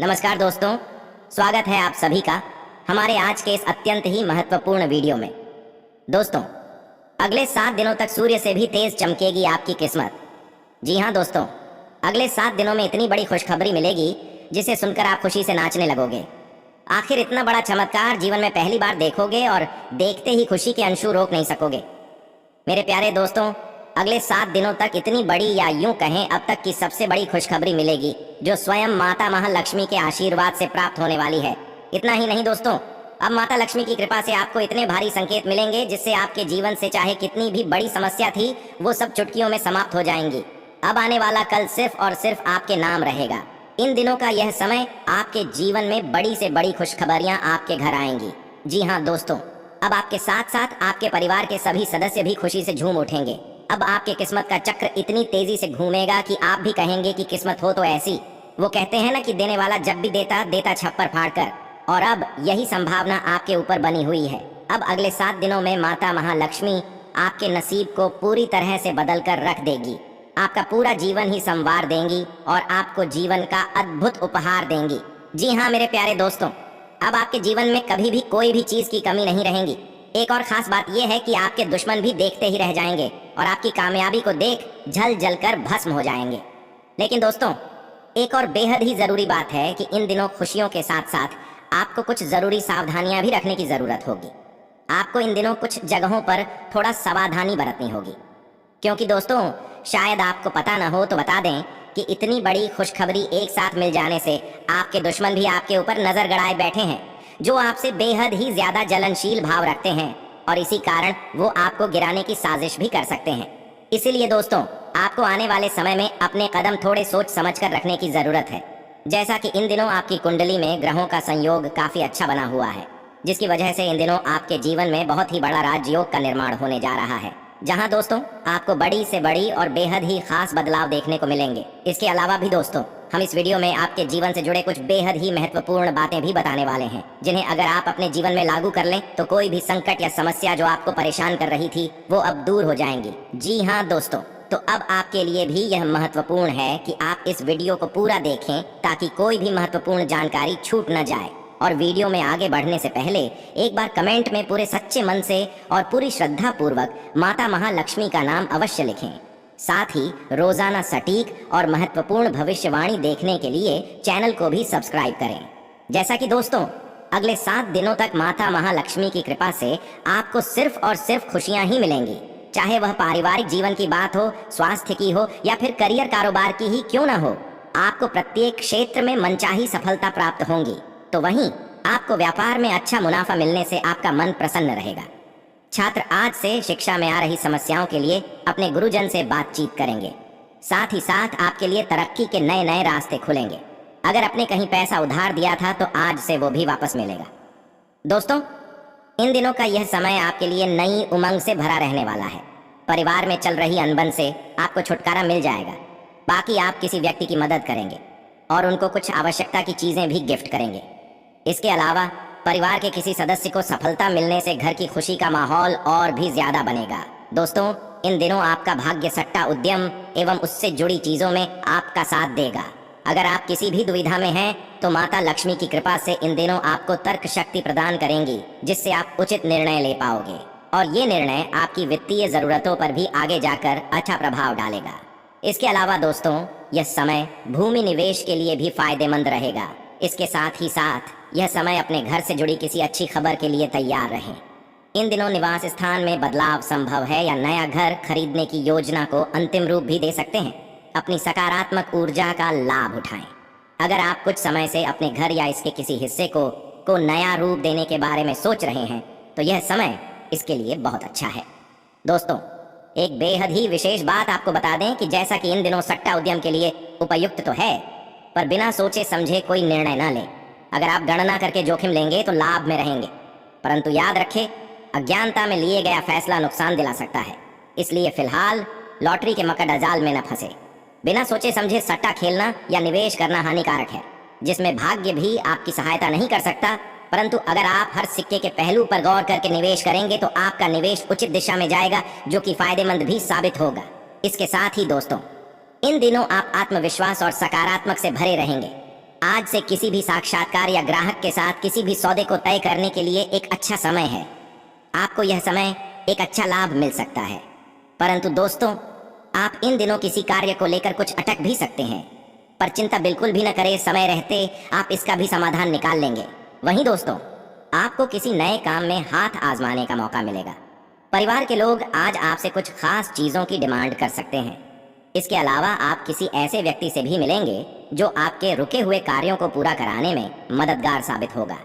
नमस्कार दोस्तों, स्वागत है आप सभी का हमारे आज के इस अत्यंत ही महत्वपूर्ण वीडियो में। दोस्तों, अगले 7 दिनों तक सूर्य से भी तेज चमकेगी आपकी किस्मत। जी हाँ दोस्तों, अगले 7 दिनों में इतनी बड़ी खुशखबरी मिलेगी जिसे सुनकर आप खुशी से नाचने लगोगे। आखिर इतना बड़ा चमत्कार जीवन में पहली बार देखोगे और देखते ही खुशी के अंशु रोक नहीं सकोगे। मेरे प्यारे दोस्तों, अगले 7 दिनों तक इतनी बड़ी या यूं कहें अब तक की सबसे बड़ी खुशखबरी मिलेगी जो स्वयं माता महालक्ष्मी के आशीर्वाद से प्राप्त होने वाली है। इतना ही नहीं दोस्तों, अब माता लक्ष्मी की कृपा से आपको इतने भारी संकेत मिलेंगे जिससे आपके जीवन से चाहे कितनी भी बड़ी समस्या थी वो सब चुटकियों में समाप्त हो जाएंगी। अब आने वाला कल सिर्फ और सिर्फ आपके नाम रहेगा। इन दिनों का यह समय आपके जीवन में बड़ी से बड़ी खुशखबरियां आपके घर आएंगी। जी हाँ दोस्तों, अब आपके साथ साथ आपके परिवार के सभी सदस्य भी खुशी से झूम उठेंगे। अब आपके किस्मत का चक्र इतनी तेजी से घूमेगा कि आप भी कहेंगे कि किस्मत हो तो ऐसी। वो कहते हैं ना कि देने वाला जब भी देता देता छप्पर फाड़कर, और अब यही संभावना आपके ऊपर बनी हुई है। अब अगले 7 दिनों में माता महालक्ष्मी आपके नसीब को पूरी तरह से बदल कर रख देगी। आपका पूरा जीवन ही संवार देंगी और आपको जीवन का अद्भुत उपहार देंगी। जी हाँ मेरे प्यारे दोस्तों, अब आपके जीवन में कभी भी कोई भी चीज की कमी नहीं रहेगी। एक और खास बात यह है कि आपके दुश्मन भी देखते ही रह जाएंगे और आपकी कामयाबी को देख जल जल कर भस्म हो जाएंगे। लेकिन दोस्तों, एक और बेहद ही जरूरी बात है कि इन दिनों खुशियों के साथ साथ आपको कुछ जरूरी सावधानियां भी रखने की जरूरत होगी। आपको इन दिनों कुछ जगहों पर थोड़ा सावधानी बरतनी होगी, क्योंकि दोस्तों शायद आपको पता ना हो तो बता दें कि इतनी बड़ी खुशखबरी एक साथ मिल जाने से आपके दुश्मन भी आपके ऊपर नजर गड़ाए बैठे हैं, जो आपसे बेहद ही ज्यादा जलनशील भाव रखते हैं और इसी कारण वो आपको गिराने की साजिश भी कर सकते हैं। इसीलिए दोस्तों, आपको आने वाले समय में अपने कदम थोड़े सोच समझ कर रखने की जरूरत है। जैसा कि इन दिनों आपकी कुंडली में ग्रहों का संयोग काफी अच्छा बना हुआ है, जिसकी वजह से इन दिनों आपके जीवन में बहुत ही बड़ा राजयोग का निर्माण होने जा रहा है, जहां दोस्तों आपको बड़ी से बड़ी और बेहद ही खास बदलाव देखने को मिलेंगे। इसके अलावा भी दोस्तों, हम इस वीडियो में आपके जीवन से जुड़े कुछ बेहद ही महत्वपूर्ण बातें भी बताने वाले हैं, जिन्हें अगर आप अपने जीवन में लागू कर लें तो कोई भी संकट या समस्या जो आपको परेशान कर रही थी वो अब दूर हो जाएंगी। जी हाँ दोस्तों, तो अब आपके लिए भी यह महत्वपूर्ण है कि आप इस वीडियो को पूरा देखें ताकि कोई भी महत्वपूर्ण जानकारी छूट न जाए। और वीडियो में आगे बढ़ने से पहले एक बार कमेंट में पूरे सच्चे मन से और पूरी श्रद्धा पूर्वक माता महालक्ष्मी का नाम अवश्य लिखें। साथ ही रोजाना सटीक और महत्वपूर्ण भविष्यवाणी देखने के लिए चैनल को भी सब्सक्राइब करें। जैसा कि दोस्तों, अगले 7 दिनों तक माता महालक्ष्मी की कृपा से आपको सिर्फ और सिर्फ खुशियां ही मिलेंगी, चाहे वह पारिवारिक जीवन की बात हो, स्वास्थ्य की हो या फिर करियर कारोबार की ही क्यों ना हो। आपको प्रत्येक क्षेत्र में मनचाही सफलता प्राप्त होंगी, तो वहीं आपको व्यापार में अच्छा मुनाफा मिलने से आपका मन प्रसन्न रहेगा। छात्र आज से शिक्षा में आ रही समस्याओं के लिए अपने गुरुजन से बातचीत करेंगे। साथ ही साथ आपके लिए तरक्की के नए नए रास्ते खुलेंगे। अगर आपने कहीं पैसा उधार दिया था तो आज से वो भी वापस मिलेगा। दोस्तों, इन दिनों का यह समय आपके लिए नई उमंग से भरा रहने वाला है। परिवार में चल रही अनबन से आपको छुटकारा मिल जाएगा। बाकी आप किसी व्यक्ति की मदद करेंगे और उनको कुछ आवश्यकता की चीजें भी गिफ्ट करेंगे। इसके अलावा परिवार के किसी सदस्य को सफलता मिलने से घर की खुशी का माहौल और भी ज्यादा बनेगा। दोस्तों, इन दिनों आपका भाग्य सट्टा उद्यम एवं उससे जुड़ी चीजों में आपका साथ देगा। अगर आप किसी भी दुविधा में हैं तो माता लक्ष्मी की कृपा से इन दिनों आपको तर्क शक्ति प्रदान करेंगी, जिससे आप उचित निर्णय ले पाओगे और ये निर्णय आपकी वित्तीय जरूरतों पर भी आगे जाकर अच्छा प्रभाव डालेगा। इसके अलावा दोस्तों, यह समय भूमि निवेश के लिए भी फायदेमंद रहेगा। इसके साथ ही साथ यह समय अपने घर से जुड़ी किसी अच्छी खबर के लिए तैयार रहें। इन दिनों निवास स्थान में बदलाव संभव है या नया घर खरीदने की योजना को अंतिम रूप भी दे सकते हैं। अपनी सकारात्मक ऊर्जा का लाभ उठाएं। अगर आप कुछ समय से अपने घर या इसके किसी हिस्से को नया रूप देने के बारे में सोच रहे हैं तो यह समय इसके लिए बहुत अच्छा है। दोस्तों, एक बेहद ही विशेष बात आपको बता दें कि जैसा कि इन दिनों सट्टा उद्यम के लिए उपयुक्त तो है, पर बिना सोचे समझे कोई निर्णय न लें। अगर आप गणना करके जोखिम लेंगे तो लाभ में रहेंगे, परंतु याद रखें, अज्ञानता में लिए गया फैसला नुकसान दिला सकता है। इसलिए फिलहाल लॉटरी के मकड़ जाल में न फंसे। बिना सोचे समझे सट्टा खेलना या निवेश करना हानिकारक है, जिसमें भाग्य भी आपकी सहायता नहीं कर सकता। परंतु अगर आप हर सिक्के के पहलू पर गौर करके निवेश करेंगे तो आपका निवेश उचित दिशा में जाएगा, जो कि फायदेमंद भी साबित होगा। इसके साथ ही दोस्तों, इन दिनों आप आत्मविश्वास और सकारात्मक से भरे रहेंगे। आज से किसी भी साक्षात्कार या ग्राहक के साथ किसी भी सौदे को तय करने के लिए एक अच्छा समय है। आपको यह समय एक अच्छा लाभ मिल सकता है। परंतु दोस्तों, आप इन दिनों किसी कार्य को लेकर कुछ अटक भी सकते हैं, पर चिंता बिल्कुल भी न करें, समय रहते आप इसका भी समाधान निकाल लेंगे। वहीं दोस्तों, आपको किसी नए काम में हाथ आजमाने का मौका मिलेगा। परिवार के लोग आज आपसे कुछ खास चीजों की डिमांड कर सकते हैं। इसके अलावा आप किसी ऐसे व्यक्ति से भी मिलेंगे जो आपके रुके हुए कार्यों को पूरा कराने में मददगार साबित होगा।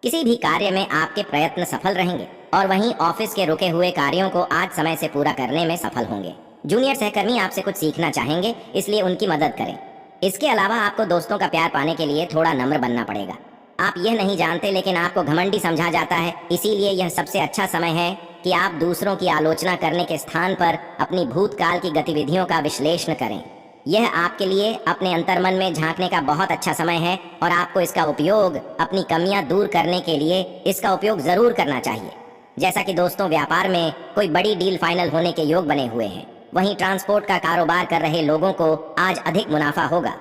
किसी भी कार्य में आपके प्रयत्न सफल रहेंगे और वहीं ऑफिस के रुके हुए कार्यों को आज समय से पूरा करने में सफल होंगे। जूनियर सहकर्मी आपसे कुछ सीखना चाहेंगे, इसलिए उनकी मदद करें। इसके अलावा आपको दोस्तों का प्यार पाने के लिए थोड़ा नम्र बनना पड़ेगा। आप यह नहीं जानते, लेकिन आपको घमंडी समझा जाता है, इसीलिए यह सबसे अच्छा समय है कि आप दूसरों की आलोचना करने के स्थान पर अपनी भूतकाल की गतिविधियों का विश्लेषण करें। यह आपके लिए अपने अंतर्मन में झांकने का बहुत अच्छा समय है और आपको इसका उपयोग अपनी कमियां दूर करने के लिए इसका उपयोग जरूर करना चाहिए। जैसा कि दोस्तों, व्यापार में कोई बड़ी डील फाइनल होने के योग बने हुए हैं। वहीं ट्रांसपोर्ट का कारोबार कर रहे लोगों को आज अधिक मुनाफा होगा।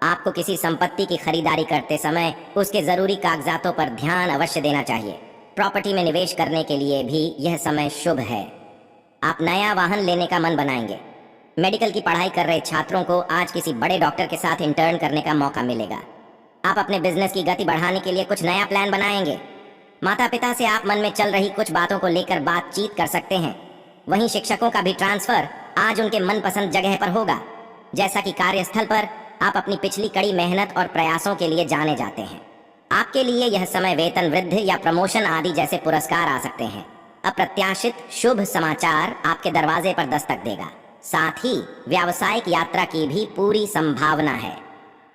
आपको किसी संपत्ति की खरीदारी करते समय उसके जरूरी कागजातों पर ध्यान अवश्य देना चाहिए। प्रॉपर्टी में निवेश करने के लिए भी यह समय शुभ है। आप नया वाहन लेने का मन बनाएंगे। मेडिकल की पढ़ाई कर रहे छात्रों को आज किसी बड़े डॉक्टर के साथ इंटर्न करने का मौका मिलेगा। आप अपने बिजनेस की गति बढ़ाने के लिए कुछ नया प्लान बनाएंगे। माता पिता से आप मन में चल रही कुछ बातों को लेकर बातचीत कर सकते हैं। वहीं शिक्षकों का भी ट्रांसफर आज उनके मनपसंद जगह पर होगा। जैसा कि कार्यस्थल पर आप अपनी पिछली कड़ी मेहनत और प्रयासों के लिए जाने जाते हैं। आपके लिए यह समय वेतन वृद्धि या प्रमोशन आदि जैसे पुरस्कार आ सकते हैं। अप्रत्याशित शुभ समाचार आपके दरवाजे पर दस्तक देगा। साथ ही व्यावसायिक यात्रा की भी पूरी संभावना है।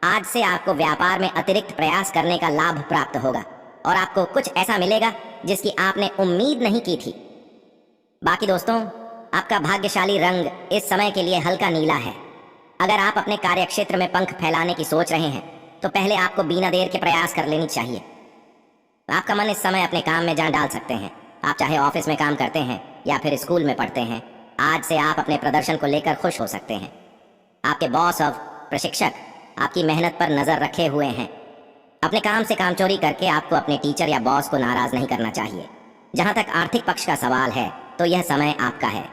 आज से आपको व्यापार में अतिरिक्त प्रयास करने का लाभ प्राप्त होगा और आपको कुछ ऐसा मिलेगा जिसकी आपने उम्मीद नहीं की थी। बाकी दोस्तों, आपका भाग्यशाली रंग इस समय के लिए हल्का नीला है। अगर आप अपने कार्यक्षेत्र में पंख फैलाने की सोच रहे हैं तो पहले आपको बिना देर के प्रयास कर लेनी चाहिए। आपका मन इस समय अपने काम में जान डाल सकते हैं। आप चाहे ऑफिस में काम करते हैं या फिर स्कूल में पढ़ते हैं, आज से आप अपने प्रदर्शन को लेकर खुश हो सकते हैं। आपके बॉस और प्रशिक्षक आपकी मेहनत पर नजर रखे हुए हैं। अपने काम से कामचोरी करके आपको अपने टीचर या बॉस को नाराज नहीं करना चाहिए। जहां तक आर्थिक पक्ष का सवाल है तो यह समय आपका है।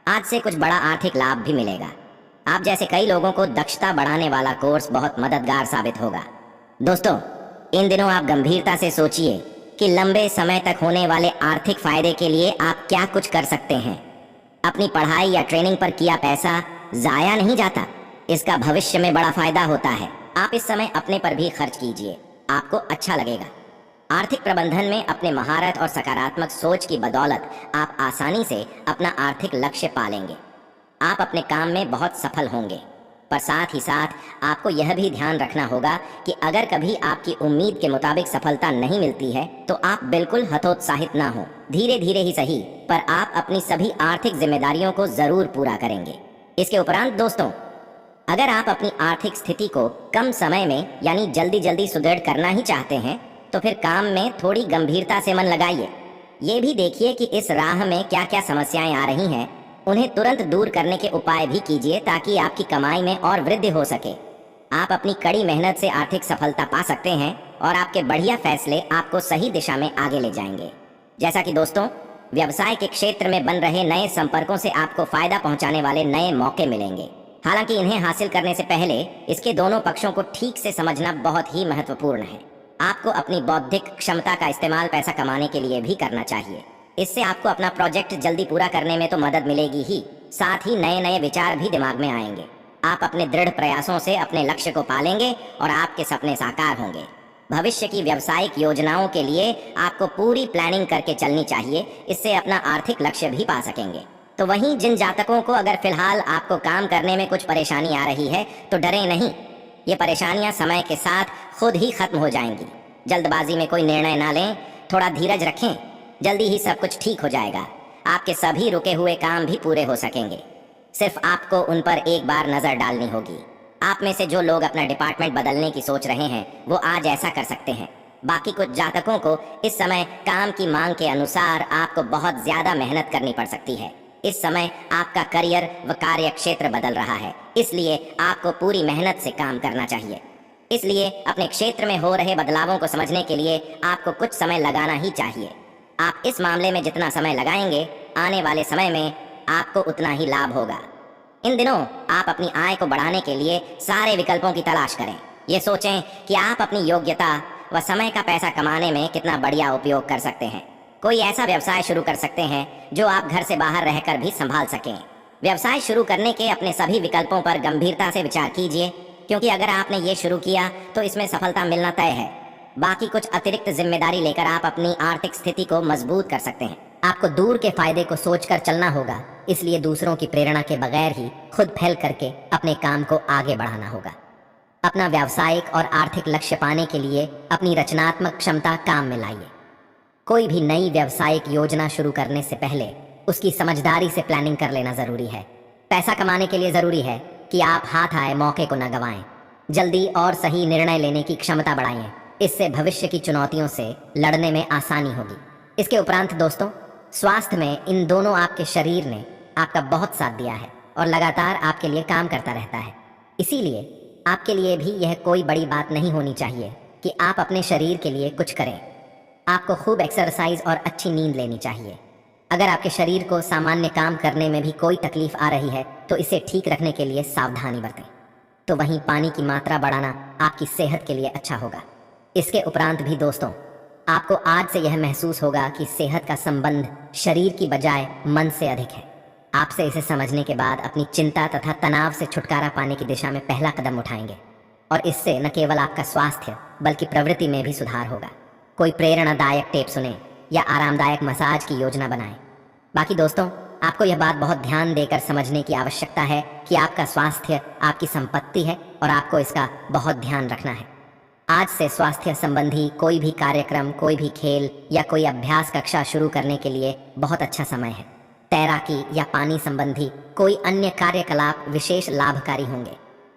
आज से कुछ बड़ा आर्थिक लाभ भी मिलेगा। आप जैसे कई लोगों को दक्षता बढ़ाने वाला कोर्स बहुत मददगार साबित होगा। दोस्तों, इन दिनों आप गंभीरता से सोचिए कि लंबे समय तक होने वाले आर्थिक फायदे के लिए आप क्या कुछ कर सकते हैं। अपनी पढ़ाई या ट्रेनिंग पर किया पैसा जाया नहीं जाता, इसका भविष्य में बड़ा फायदा होता है। आप इस समय अपने पर भी खर्च कीजिए, आपको अच्छा लगेगा। आर्थिक प्रबंधन में अपने महारत और सकारात्मक सोच की बदौलत आप आसानी से अपना आर्थिक लक्ष्य पालेंगे। आप अपने काम में बहुत सफल होंगे, पर साथ ही साथ आपको यह भी ध्यान रखना होगा कि अगर कभी आपकी उम्मीद के मुताबिक सफलता नहीं मिलती है तो आप बिल्कुल हतोत्साहित ना हो। धीरे धीरे ही सही, पर आप अपनी सभी आर्थिक जिम्मेदारियों को जरूर पूरा करेंगे। इसके उपरांत दोस्तों, अगर आप अपनी आर्थिक स्थिति को कम समय में यानी जल्दी जल्दी सुदृढ़ करना ही चाहते हैं तो फिर काम में थोड़ी गंभीरता से मन लगाइए। ये भी देखिए कि इस राह में क्या क्या समस्याएं आ रही हैं, उन्हें तुरंत दूर करने के उपाय भी कीजिए ताकि आपकी कमाई में और वृद्धि हो सके। आप अपनी कड़ी मेहनत से आर्थिक सफलता पा सकते हैं और आपके बढ़िया फैसले आपको सही दिशा में आगे ले जाएंगे। जैसा कि दोस्तों, व्यवसाय के क्षेत्र में बन रहे नए संपर्कों से आपको फायदा पहुंचाने वाले नए मौके मिलेंगे। हालांकि इन्हें हासिल करने से पहले इसके दोनों पक्षों को ठीक से समझना बहुत ही महत्वपूर्ण है। आपको अपनी बौद्धिक क्षमता का इस्तेमाल पैसा कमाने के लिए भी करना चाहिए। इससे आपको अपना प्रोजेक्ट जल्दी पूरा करने में तो मदद मिलेगी ही, साथ ही नए नए विचार भी दिमाग में आएंगे। आप अपने दृढ़ प्रयासों से अपने लक्ष्य को पालेंगे और आपके सपने साकार होंगे। भविष्य की व्यावसायिक योजनाओं के लिए आपको पूरी प्लानिंग करके चलनी चाहिए, इससे अपना आर्थिक लक्ष्य भी पा सकेंगे। तो वहीं जिन जातकों को अगर फिलहाल आपको काम करने में कुछ परेशानी आ रही है तो डरें नहीं, ये परेशानियां समय के साथ खुद ही खत्म हो जाएंगी। जल्दबाजी में कोई निर्णय ना लें, थोड़ा धीरज रखें, जल्दी ही सब कुछ ठीक हो जाएगा। आपके सभी रुके हुए काम भी पूरे हो सकेंगे। सिर्फ आपको उन पर एक बार नजर डालनी होगी। आप में से जो लोग अपना डिपार्टमेंट बदलने की सोच रहे हैं वो आज ऐसा कर सकते हैं। बाकी कुछ जातकों को इस समय काम की मांग के अनुसार आपको बहुत ज्यादा मेहनत करनी पड़ सकती है। इस समय आपका करियर व कार्य क्षेत्र बदल रहा है, इसलिए आपको पूरी मेहनत से काम करना चाहिए। इसलिए अपने क्षेत्र में हो रहे बदलावों को समझने के लिए आपको कुछ समय लगाना ही चाहिए। आप इस मामले में जितना समय लगाएंगे, आने वाले समय में आपको उतना ही लाभ होगा। इन दिनों आप अपनी आय को बढ़ाने के लिए सारे विकल्पों की तलाश करें। ये सोचें कि आप अपनी योग्यता व समय का पैसा कमाने में कितना बढ़िया उपयोग कर सकते हैं। कोई ऐसा व्यवसाय शुरू कर सकते हैं जो आप घर से बाहर रहकर भी संभाल सकें। व्यवसाय शुरू करने के अपने सभी विकल्पों पर गंभीरता से विचार कीजिए, क्योंकि अगर आपने ये शुरू किया तो इसमें सफलता मिलना तय है। बाकी कुछ अतिरिक्त जिम्मेदारी लेकर आप अपनी आर्थिक स्थिति को मजबूत कर सकते हैं। आपको दूर के फायदे को सोचकर चलना होगा, इसलिए दूसरों की प्रेरणा के बगैर ही खुद फैल करके अपने काम को आगे बढ़ाना होगा। अपना व्यावसायिक और आर्थिक लक्ष्य पाने के लिए अपनी रचनात्मक क्षमता काम में लाइए। कोई भी नई व्यावसायिक योजना शुरू करने से पहले उसकी समझदारी से प्लानिंग कर लेना जरूरी है। पैसा कमाने के लिए जरूरी है कि आप हाथ आए मौके को न गंवाएं। जल्दी और सही निर्णय लेने की क्षमता बढ़ाएं। इससे भविष्य की चुनौतियों से लड़ने में आसानी होगी। इसके उपरांत दोस्तों, स्वास्थ्य में इन दोनों आपके शरीर ने आपका बहुत साथ दिया है और लगातार आपके लिए काम करता रहता है। इसीलिए आपके लिए भी यह कोई बड़ी बात नहीं होनी चाहिए कि आप अपने शरीर के लिए कुछ करें। आपको खूब एक्सरसाइज और अच्छी नींद लेनी चाहिए। अगर आपके शरीर को सामान्य काम करने में भी कोई तकलीफ आ रही है तो इसे ठीक रखने के लिए सावधानी बरतें। तो वहीं पानी की मात्रा बढ़ाना आपकी सेहत के लिए अच्छा होगा। इसके उपरांत भी दोस्तों, आपको आज से यह महसूस होगा कि सेहत का संबंध शरीर की बजाय मन से अधिक है। आपसे इसे समझने के बाद अपनी चिंता तथा तनाव से छुटकारा पाने की दिशा में पहला कदम उठाएंगे और इससे न केवल आपका स्वास्थ्य बल्कि प्रवृत्ति में भी सुधार होगा। कोई प्रेरणादायक टेप सुने या आरामदायक मसाज की योजना बनाएं। बाकी दोस्तों, आपको यह बात बहुत ध्यान देकर समझने की आवश्यकता है कि आपका स्वास्थ्य आपकी संपत्ति है और आपको इसका बहुत ध्यान रखना है। आज से स्वास्थ्य संबंधी कोई भी कार्यक्रम, कोई भी खेल या कोई अभ्यास कक्षा शुरू करने के लिए बहुत अच्छा समय है। तैराकी या पानी संबंधी कोई अन्य कार्यकलाप विशेष लाभकारी होंगे।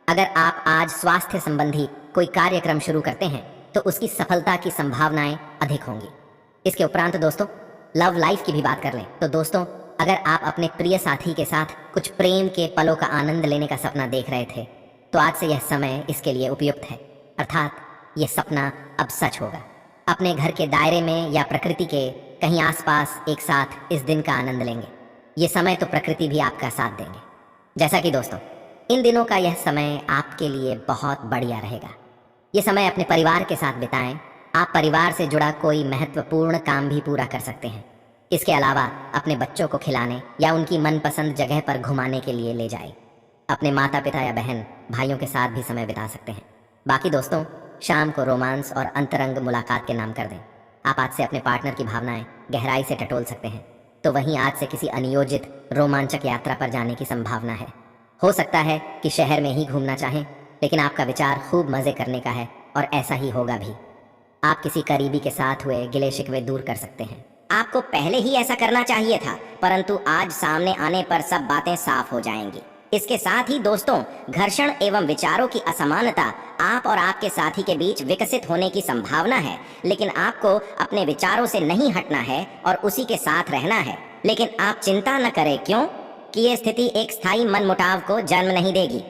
अगर आप आज स्वास्थ्य संबंधी कोई कार्यक्रम शुरू करते हैं तो उसकी सफलता की संभावनाएं अधिक होंगी। इसके उपरांत दोस्तों, लव लाइफ की भी बात कर लें तो दोस्तों, अगर आप अपने प्रिय साथी के साथ कुछ प्रेम के पलों का आनंद लेने का सपना देख रहे थे तो आज से यह समय इसके लिए उपयुक्त है। अर्थात यह सपना अब सच होगा। अपने घर के दायरे में या प्रकृति के कहीं आसपास एक साथ इस दिन का आनंद लेंगे। ये समय तो प्रकृति भी आपका साथ देंगे। जैसा कि दोस्तों, इन दिनों का यह समय आपके लिए बहुत बढ़िया रहेगा। ये समय अपने परिवार के साथ बिताएं। आप परिवार से जुड़ा कोई महत्वपूर्ण काम भी पूरा कर सकते हैं। इसके अलावा अपने बच्चों को खिलाने या उनकी मनपसंद जगह पर घुमाने के लिए ले जाएं। अपने माता पिता या बहन भाइयों के साथ भी समय बिता सकते हैं। बाकी दोस्तों, शाम को रोमांस और अंतरंग मुलाकात के नाम कर दें। आप आज से अपने पार्टनर की भावनाएं गहराई से टटोल सकते हैं। तो वहीं आज से किसी अनियोजित रोमांचक यात्रा पर जाने की संभावना है। हो सकता है कि शहर में ही घूमना चाहें, लेकिन आपका विचार खूब मजे करने का है और ऐसा ही होगा भी। आप किसी करीबी के साथ हुए गिले शिकवे दूर कर सकते हैं। आपको पहले ही ऐसा करना चाहिए था, परंतु आज सामने आने पर सब बातें साफ हो जाएंगी। इसके साथ ही दोस्तों, घर्षण एवं विचारों की असमानता आप और आपके साथी के बीच विकसित होने की संभावना है, लेकिन आपको अपने विचारों से नहीं हटना है और उसी के साथ रहना है। लेकिन आप चिंता न करें, क्यों कि ये स्थिति एक स्थायी मनमुटाव को जन्म नहीं देगी।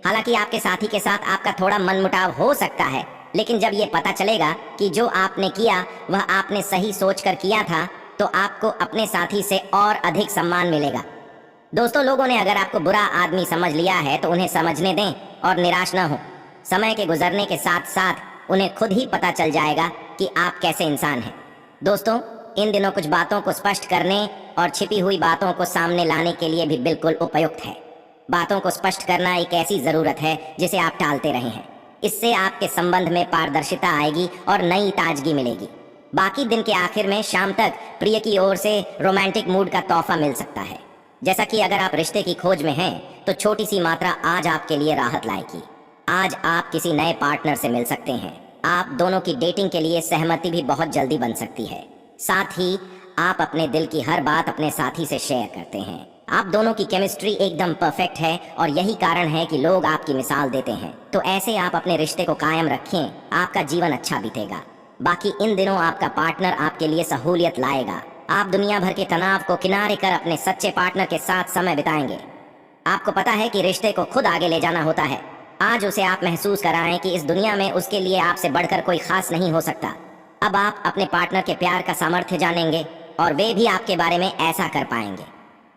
हालांकि आपके साथी के साथ आपका थोड़ा मनमुटाव हो सकता है, लेकिन जब ये पता चलेगा कि जो आपने किया वह आपने सही सोचकर किया था, तो आपको अपने साथी से और अधिक सम्मान मिलेगा। दोस्तों, लोगों ने अगर आपको बुरा आदमी समझ लिया है तो उन्हें समझने दें और निराश न हो। समय के गुजरने के साथ साथ उन्हें खुद ही पता चल जाएगा कि आप कैसे इंसान हैं। दोस्तों, इन दिनों कुछ बातों को स्पष्ट करने और छिपी हुई बातों को सामने लाने के लिए भी बिल्कुल उपयुक्त है। बातों को स्पष्ट करना एक ऐसी जरूरत है जिसे आप टालते रहे हैं। इससे आपके संबंध में पारदर्शिता आएगी और नई ताजगी मिलेगी। बाकी दिन के आखिर में शाम तक प्रिय की ओर से रोमांटिक मूड का तोहफा मिल सकता है। जैसा कि अगर आप रिश्ते की खोज में हैं तो छोटी सी मात्रा आज आपके लिए राहत लाएगी। आज आप किसी नए पार्टनर से मिल सकते हैं। आप दोनों की डेटिंग के लिए सहमति भी बहुत जल्दी बन सकती है। साथ ही आप अपने दिल की हर बात अपने साथी से शेयर करते हैं। आप दोनों की केमिस्ट्री एकदम परफेक्ट है और यही कारण है कि लोग आपकी मिसाल देते हैं। तो ऐसे आप अपने रिश्ते को कायम रखें, आपका जीवन अच्छा बीतेगा। बाकी इन दिनों आपका पार्टनर आपके लिए सहूलियत लाएगा। आप दुनिया भर के तनाव को किनारे कर अपने सच्चे पार्टनर के साथ समय बिताएंगे। आपको पता है कि रिश्ते को खुद आगे ले जाना होता है, आज उसे आप महसूस कराएं कि इस दुनिया में उसके लिए आपसे बढ़कर कोई खास नहीं हो सकता। अब आप अपने पार्टनर के प्यार का सामर्थ्य जानेंगे और वे भी आपके बारे में ऐसा कर पाएंगे।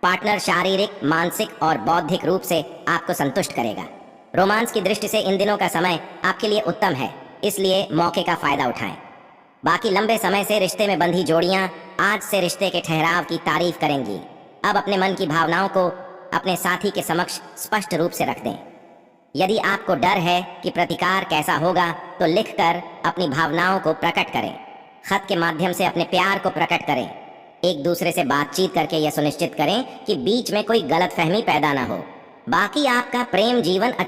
पार्टनर शारीरिक, मानसिक और बौद्धिक रूप से आपको संतुष्ट करेगा। रोमांस की दृष्टि से इन दिनों का समय आपके लिए उत्तम है, इसलिए मौके का फायदा उठाएं। बाकी लंबे समय से रिश्ते में बंधी जोड़ियां आज से रिश्ते के ठहराव की तारीफ करेंगी। अब अपने मन की भावनाओं को अपने साथी के समक्ष स्पष्ट रूप से रख दें। यदि आपको डर है कि प्रतिकार कैसा होगा तो लिखकर अपनी भावनाओं को प्रकट करें। खत के माध्यम से अपने प्यार को प्रकट करें। एक दूसरे से बातचीत करके यह सुनिश्चित करें कि बीच में कोई गलतफहमी पैदा ना हो। बाकी आपका प्रेम जीवन अच्छा